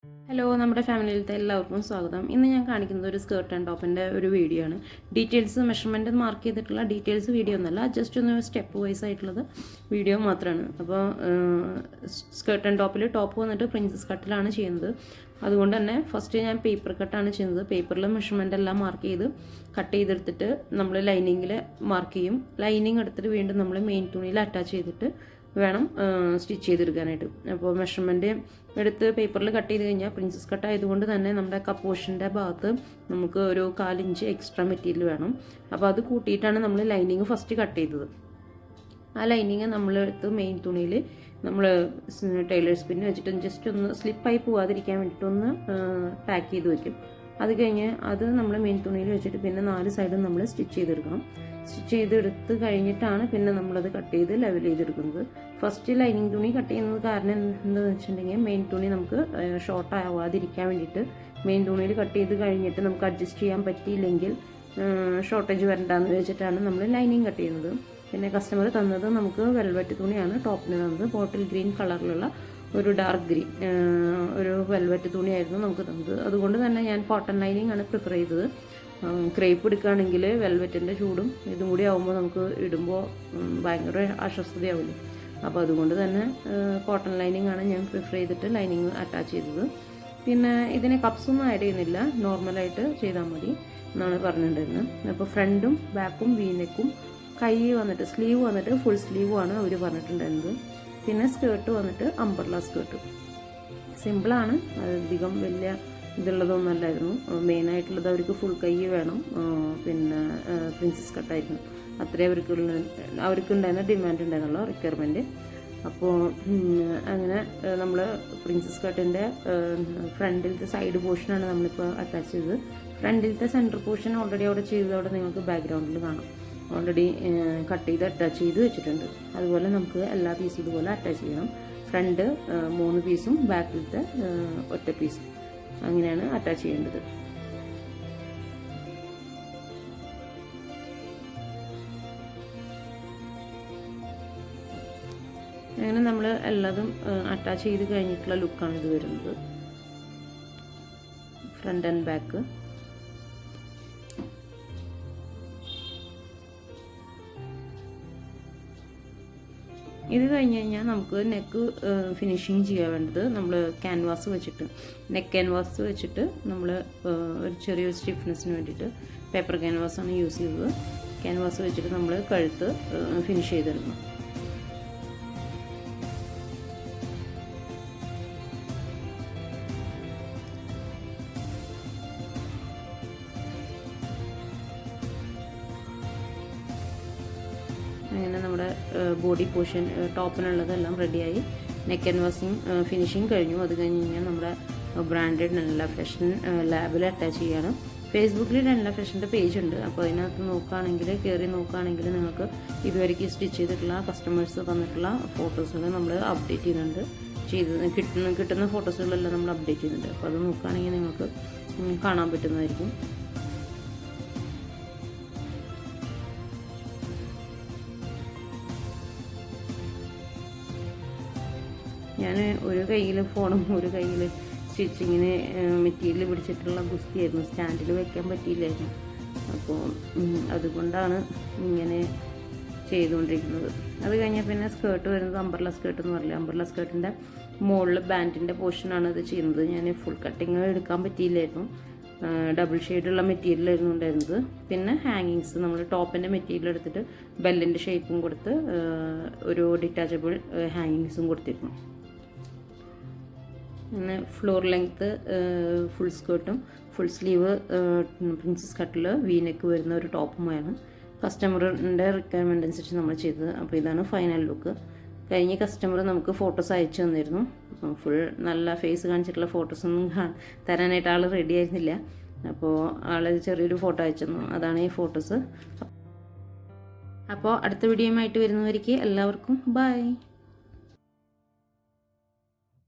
Hello, നമ്മുടെ ഫാമിലിയിലത്തെ എല്ലാവർക്കും സ്വാഗതം. ഇന്ന് ഞാൻ കാണിക്കുന്നത് ഒരു സ്കേർട്ട് ആൻഡ് ടോപ്പിൻ്റെ ഒരു വീഡിയോ ആണ്. ഡീറ്റെയിൽസ് മെഷർമെൻറ്റ് മാർക്ക് ചെയ്തിട്ടുള്ള ഡീറ്റെയിൽസ് വീഡിയോ ഒന്നല്ല, ജസ്റ്റ് ഒന്ന് സ്റ്റെപ്പ് വൈസ് ആയിട്ടുള്ളത് വീഡിയോ മാത്രമാണ്. അപ്പോൾ സ്കേർട്ട് ആൻഡ് ടോപ്പിൽ ടോപ്പ് വന്നിട്ട് പ്രിൻസസ് കട്ടിലാണ് ചെയ്യുന്നത്. അതുകൊണ്ട് തന്നെ ഫസ്റ്റ് ഞാൻ പേപ്പർ കട്ടാണ് ചെയ്യുന്നത്. പേപ്പറിൽ മെഷർമെൻ്റ് എല്ലാം മാർക്ക് ചെയ്ത് കട്ട് ചെയ്തെടുത്തിട്ട് നമ്മൾ ലൈനിങ്ങിൽ മാർക്ക് ചെയ്യും. ലൈനിങ് എടുത്തിട്ട് വീണ്ടും നമ്മൾ മെയിൻ തുണിയിൽ അറ്റാച്ച് ചെയ്തിട്ട് വേണം സ്റ്റിച്ച് ചെയ്തെടുക്കാനായിട്ട്. അപ്പോൾ മെഷർമെൻറ്റ് എടുത്ത് പേപ്പറിൽ കട്ട് ചെയ്ത് കഴിഞ്ഞാൽ പ്രിൻസസ് കട്ട് ആയതുകൊണ്ട് തന്നെ നമ്മുടെ കപ്പ് പോർഷൻ്റെ ഭാഗത്ത് നമുക്ക് ഒരു 1/4 ഇഞ്ച് എക്സ്ട്രാ മെറ്റീരിയൽ വേണം. അപ്പോൾ അത് കൂട്ടിയിട്ടാണ് നമ്മൾ ലൈനിങ് ഫസ്റ്റ് കട്ട് ചെയ്തത്. ആ ലൈനിങ് നമ്മളെടുത്ത് മെയിൻ തുണിയിൽ നമ്മൾ ടൈലേഴ്സ് പിന്ന് വെച്ചിട്ട് ജസ്റ്റ് ഒന്ന് സ്ലിപ്പായി പോകാതിരിക്കാൻ വേണ്ടിയിട്ടൊന്ന് പാക്ക് ചെയ്ത് വയ്ക്കും. അത് കഴിഞ്ഞ് അത് നമ്മൾ മെയിൻ തുണിയിൽ വെച്ചിട്ട് പിന്നെ 4 സൈഡും നമ്മൾ സ്റ്റിച്ച് ചെയ്തെടുക്കണം. സ്റ്റിച്ച് ചെയ്തെടുത്ത് കഴിഞ്ഞിട്ടാണ് പിന്നെ നമ്മളത് കട്ട് ചെയ്ത് ലെവൽ ചെയ്തെടുക്കുന്നത്. ഫസ്റ്റ് ലൈനിങ് തുണി കട്ട് ചെയ്യുന്നത് കാരണം എന്താണെന്ന് വെച്ചിട്ടുണ്ടെങ്കിൽ മെയിൻ തുണി നമുക്ക് ഷോർട്ട് ആവാതിരിക്കാൻ വേണ്ടിയിട്ട് മെയിൻ തുണിയിൽ കട്ട് ചെയ്ത് കഴിഞ്ഞിട്ട് നമുക്ക് അഡ്ജസ്റ്റ് ചെയ്യാൻ പറ്റിയില്ലെങ്കിൽ ഷോർട്ടേജ് വരണ്ടെന്ന് വെച്ചിട്ടാണ് നമ്മൾ ലൈനിങ് കട്ട് ചെയ്യുന്നത്. പിന്നെ കസ്റ്റമർ തന്നത് നമുക്ക് വെൽവെറ്റ് തുണിയാണ് ടോപ്പിന് തന്നത്. ബോട്ടിൽ ഗ്രീൻ കളറിലുള്ള ഒരു ഡാർക്ക് ഗ്രീൻ ഒരു വെൽവെറ്റ് തുണിയായിരുന്നു നമുക്ക് തന്നത്. അതുകൊണ്ട് തന്നെ ഞാൻ കോട്ടൺ ലൈനിങ് ആണ് പ്രിഫർ ചെയ്തത്. ക്രേപ്പ് എടുക്കുകയാണെങ്കിൽ വെൽവെറ്റിൻ്റെ ചൂടും ഇതും കൂടി ആകുമ്പോൾ നമുക്ക് ഇടുമ്പോൾ ഭയങ്കര അസ്വസ്ഥതയാവില്ല. അപ്പോൾ അതുകൊണ്ട് തന്നെ കോട്ടൺ ലൈനിങ് ആണ് ഞാൻ പ്രിഫർ ചെയ്തിട്ട് ലൈനിങ് അറ്റാച്ച് ചെയ്തത്. പിന്നെ ഇതിന് കപ്സൊന്നും ആഡ് ചെയ്യുന്നില്ല, നോർമലായിട്ട് ചെയ്താൽ മതി എന്നാണ് പറഞ്ഞിട്ടുണ്ടായിരുന്നത്. അപ്പോൾ ഫ്രണ്ടും ബാക്കും വീനെക്കും കൈ വന്നിട്ട് സ്ലീവ് വന്നിട്ട് ഫുൾ സ്ലീവുമാണ് അവർ പറഞ്ഞിട്ടുണ്ടായിരുന്നത്. പിന്നെ സ്കേർട്ട് വന്നിട്ട് അംബ്രല്ല സ്കേർട്ട് സിമ്പിളാണ്, അധികം വലിയ ഇതുള്ളതൊന്നുമല്ലായിരുന്നു. മെയിനായിട്ടുള്ളത് അവർക്ക് ഫുൾ കൈ വേണം, പിന്നെ പ്രിൻസസ് കട്ടായിരുന്നു. അത്രേ അവർക്കുണ്ടായിരുന്ന ഡിമാൻഡ് ഉണ്ടായിരുന്നുള്ള റിക്വയർമെൻറ്റ്. അപ്പോൾ അങ്ങനെ നമ്മൾ പ്രിൻസസ് കട്ടിൻ്റെ ഫ്രണ്ടിലത്തെ സൈഡ് പോർഷനാണ് നമ്മളിപ്പോൾ അറ്റാച്ച് ചെയ്തത്. ഫ്രണ്ടിലത്തെ സെൻറ്റർ പോർഷൻ ഓൾറെഡി അവിടെ ചെയ്തതോടെ നിങ്ങൾക്ക് ബാക്ക്ഗ്രൗണ്ടിൽ കാണാം. ഓൾറെഡി കട്ട് ചെയ്ത് അറ്റാച്ച് ചെയ്ത് വെച്ചിട്ടുണ്ട്. അതുപോലെ നമുക്ക് എല്ലാ പീസും ഇതുപോലെ അറ്റാച്ച് ചെയ്യണം. ഫ്രണ്ട് 3 പീസും ബാക്കിലത്തെ ഒറ്റ പീസും അങ്ങനെയാണ് അറ്റാച്ച് ചെയ്യേണ്ടത്. അങ്ങനെ നമ്മൾ എല്ലാതും അറ്റാച്ച് ചെയ്ത് കഴിഞ്ഞിട്ടുള്ള ലുക്കാണ് ഇത് വരുന്നത്, ഫ്രണ്ട് ആൻഡ് ബാക്ക്. ഇത് കഴിഞ്ഞ് കഴിഞ്ഞാൽ നമുക്ക് നെക്ക് ഫിനിഷിങ് ചെയ്യാൻ വേണ്ടത് നമ്മൾ ക്യാൻവാസ് വെച്ചിട്ട് നെക്ക് ക്യാൻവാസ് വെച്ചിട്ട് നമ്മൾ ഒരു ചെറിയൊരു സ്റ്റിഫ്നെസ്സിന് വേണ്ടിയിട്ട് പേപ്പർ ക്യാൻവാസാണ് യൂസ് ചെയ്തത്. ക്യാൻവാസ് വെച്ചിട്ട് നമ്മൾ കഴുത്ത് ഫിനിഷ് ചെയ്തെടുക്കണം. അങ്ങനെ നമ്മുടെ ബോഡി പോർഷൻ ടോപ്പിനുള്ളതെല്ലാം റെഡിയായി. നെക്ക് ക്യാൻവാസിങ് ഫിനിഷിങ് കഴിഞ്ഞു. അത് കഴിഞ്ഞ് കഴിഞ്ഞാൽ നമ്മുടെ ബ്രാൻഡഡ് നല്ല ഫാഷൻ ലാബിൽ അറ്റാച്ച് ചെയ്യണം. ഫേസ്ബുക്കിൽ നല്ല ഫാഷൻ്റെ പേജ് ഉണ്ട്. അപ്പോൾ അതിനകത്ത് കയറി നോക്കുകയാണെങ്കിൽ നിങ്ങൾക്ക് ഇതുവരെയ്ക്ക് സ്റ്റിച്ച് ചെയ്തിട്ടുള്ള കസ്റ്റമേഴ്സ് തന്നിട്ടുള്ള ഫോട്ടോസുകൾ നമ്മൾ അപ്ഡേറ്റ് ചെയ്യുന്നുണ്ട്. കിട്ടുന്ന ഫോട്ടോസുകളെല്ലാം നമ്മൾ അപ്ഡേറ്റ് ചെയ്യുന്നുണ്ട്. അപ്പോൾ അത് നോക്കുകയാണെങ്കിൽ നിങ്ങൾക്ക് കാണാൻ പറ്റുന്നതായിരിക്കും. ഞാൻ ഒരു കയ്യിൽ ഫോണും ഒരു കയ്യിൽ സ്റ്റിച്ചിങ്ങിന് മെറ്റീരിയൽ പിടിച്ചിട്ടുള്ള ഗുസ്തിയായിരുന്നു. സ്റ്റാൻഡിൽ വയ്ക്കാൻ പറ്റിയില്ലായിരുന്നു. അപ്പോൾ അതുകൊണ്ടാണ് ഇങ്ങനെ ചെയ്തുകൊണ്ടിരിക്കുന്നത്. അത് കഴിഞ്ഞാൽ പിന്നെ സ്കേർട്ട് വരുന്നത് അംബ്രല്ല സ്കേർട്ട് എന്ന് പറയില്ല. അംബ്രല്ല സ്കേർട്ടിൻ്റെ മുകളിൽ ബാൻഡിൻ്റെ പോർഷനാണ് ഇത് ചെയ്യുന്നത്. ഞാൻ ഫുൾ കട്ടിങ് എടുക്കാൻ പറ്റിയില്ലായിരുന്നു. ഡബിൾ ഷെയ്ഡുള്ള മെറ്റീരിയലായിരുന്നു ഉണ്ടായിരുന്നത്. പിന്നെ ഹാങ്ങിങ്സ് നമ്മൾ ടോപ്പിൻ്റെ മെറ്റീരിയൽ എടുത്തിട്ട് ബെല്ലിൻ്റെ ഷേപ്പും കൊടുത്ത് ഒരു ഡിറ്റാച്ചബിൾ ഹാങ്ങിങ്സും കൊടുത്തിരുന്നു. പിന്നെ ഫ്ലോർ ലെങ്ത്ത് ഫുൾ സ്കേർട്ടും ഫുൾ സ്ലീവ് പ്രിൻസസ് കട്ടിൽ വീനെക്ക് വരുന്ന ഒരു ടോപ്പുമാണ് കസ്റ്റമറിൻ്റെ റിക്വയർമെൻ്റ് അനുസരിച്ച് നമ്മൾ ചെയ്തത്. അപ്പോൾ ഇതാണ് ഫൈനൽ ലുക്ക്. കഴിഞ്ഞ കസ്റ്റമർ നമുക്ക് ഫോട്ടോസ് അയച്ചു തന്നിരുന്നു. ഫുൾ നല്ല ഫേസ് കാണിച്ചിട്ടുള്ള ഫോട്ടോസൊന്നും തരാനായിട്ട് ആൾ റെഡി ആയിരുന്നില്ല. അപ്പോൾ ആൾ ചെറിയൊരു ഫോട്ടോ അയച്ചു തന്നു. അതാണ് ഈ ഫോട്ടോസ്. അപ്പോൾ അടുത്ത വീഡിയോയുമായിട്ട് വരുന്നവർക്ക് എല്ലാവർക്കും ബൈ.